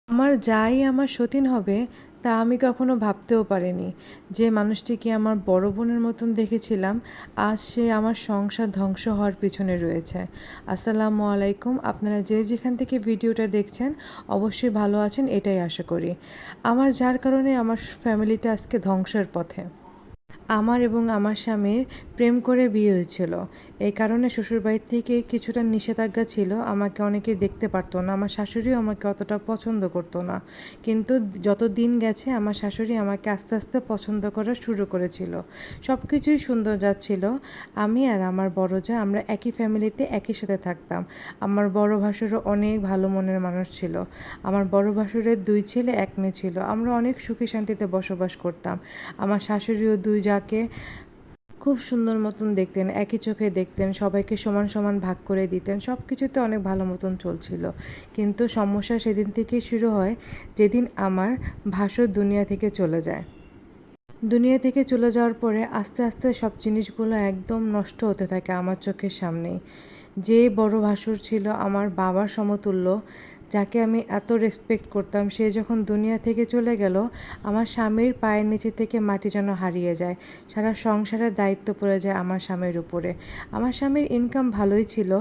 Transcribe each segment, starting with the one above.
আমার যাই আমার সতীন হবে তা আমি কখনো ভাবতেও পারিনি যে মানুষটিকে আমার বড় বোনের মতন দেখেছিলাম আজ সে আমার সংসার ধ্বংস হওয়ার পিছনে রয়েছে। আসসালামু আলাইকুম। আপনারা যে যেখান থেকে ভিডিওটা দেখছেন অবশ্যই ভালো আছেন এটাই আশা করি। আমার যার কারণে আমার ফ্যামিলিটা আজকে ধ্বংসের পথে। আমার এবং আমার স্বামীর প্রেম করে বিয়ে হয়েছিল। এই কারণে শ্বশুরবাড়ির থেকে কিছুটা নিষেধাজ্ঞা ছিল, আমাকে অনেকে দেখতে পারতো না, আমার শাশুড়িও আমাকে অতটা পছন্দ করতো না। কিন্তু যত দিন গেছে আমার শাশুড়ি আমাকে আস্তে আস্তে পছন্দ করা শুরু করেছিল। সব কিছুই সুন্দর যাচ্ছিল। আমি আর আমার বড় যা আমরা একই ফ্যামিলিতে একই সাথে থাকতাম। আমার বড় ভাসুরও অনেক ভালো মনের মানুষ ছিল। আমার বড় ভাসুরের 2 ছেলে 1 মেয়ে ছিল। আমরা অনেক সুখে শান্তিতে বসবাস করতাম। আমার শাশুড়িও 2 জাকে খুব সুন্দর মতন দেখতেন, একই চোখে দেখতেন, সবাইকে সমান সমান ভাগ করে দিতেন, সব কিছুতে অনেক ভালো মতন চলছিল। কিন্তু সমস্যা সেদিন থেকেই শুরু হয় যেদিন আমার ভাসুর দুনিয়া থেকে চলে যায়। দুনিয়া থেকে চলে যাওয়ার পরে আস্তে আস্তে সব জিনিসগুলো একদম নষ্ট হতে থাকে আমার চোখের সামনেই। যে বড় ভাসুর ছিল আমার বাবার সমতুল্য, যাকে আমি এত রেসপেক্ট করতাম, সে যখন দুনিয়া থেকে চলে গেল আমার স্বামীর পায়ের নিচে থেকে মাটি যেন হারিয়ে যায়। সারা সংসারের দায়িত্ব পড়ে যায় আমার স্বামীর উপরে। আমার স্বামীর ইনকাম ভালোই ছিল,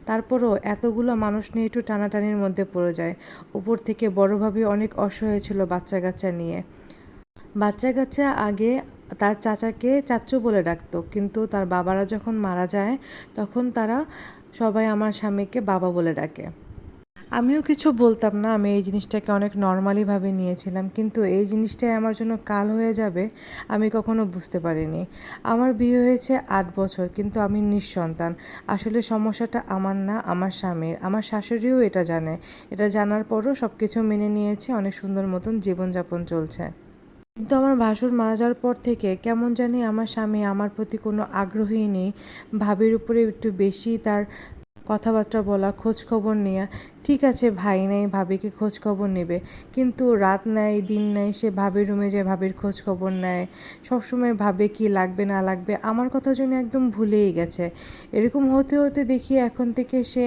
তারপরও এতগুলো মানুষ নিয়ে একটু টানাটানির মধ্যে পড়ে যায়। উপর থেকে বড়োভাবে অনেক অসহায় ছিল বাচ্চা কাচ্চা নিয়ে। বাচ্চা কাচ্চা আগে তার চাচাকে চাচ্চু বলে ডাকতো, কিন্তু তার বাবারা যখন মারা যায় তখন তারা সবাই আমার স্বামীকে বাবা বলে ডাকে। আমিও কিছু বলতাম না, আমি এই জিনিসটাকে অনেক নর্মালিভাবে নিয়েছিলাম, কিন্তু এই জিনিসটাই আমার জন্য কাল হয়ে যাবে আমি কখনো বুঝতে পারিনি। আমার বিয়ে হয়েছে 8 বছর, কিন্তু আমি নিঃসন্তান। আসলে সমস্যাটা আমার না, আমার স্বামীর। আমার শাশুড়িও এটা জানে। এটা জানার পরও সব কিছু মেনে নিয়েছে, অনেক সুন্দর মতন জীবনযাপন চলছে। কিন্তু আমার ভাসুর মারা যাওয়ার পর থেকে কেমন জানি আমার স্বামী আমার প্রতি কোনো আগ্রহই নেই। ভাবির উপরে একটু বেশি তার কথাবার্তা বলা, খোঁজ খবর নেওয়া। ঠিক আছে, ভাই নেই, ভাবিকে খোঁজ খবর নেবে, কিন্তু রাত নেয় দিন নেয় সে ভাবির রুমে যায় ভাবির খোঁজ খবর নেয়। সবসময় ভাবে কি লাগবে না লাগবে, আমার কথা যেন একদম ভুলেই গেছে। এরকম হতে হতে দেখি এখন থেকে সে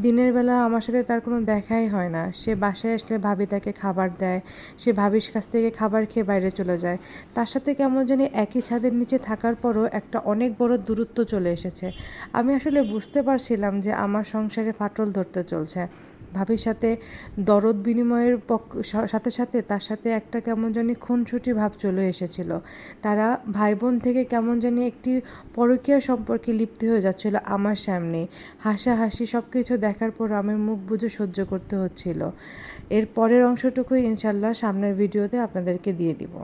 দিনের বেলা আমার সাথে তার কোনো দেখাই হয় না। সে বাসায় আসলে ভাবি তাকে খাবার দেয়, সে ভাবির কাছ থেকে খাবার খেয়ে বাইরে চলে যায়। তার সাথে কেমন জানি একই ছাদের নিচে থাকার পরও একটা অনেক বড় দূরত্ব চলে এসেছে। আমি আসলে বুঝতে পারছিলাম যে আমার সংসারে ফাটল ধরতে চলছে। ভাবির সাথে দরদ বিনিময়ের সাথে সাথে তার সাথে একটা কেমন জানি খুনসুটি ভাব চলে এসেছিল। তারা ভাই বোন থেকে কেমন জানি একটি পরকীয়া সম্পর্কে লিপ্ত হয়ে যাচ্ছিল আমার সামনে। হাসাহাসি সব কিছু দেখার পর আমার মুখ বুজে সহ্য করতে হচ্ছিল। এর পরের অংশটুকুই ইনশাল্লাহ সামনের ভিডিওতে আপনাদেরকে দিয়ে দিব।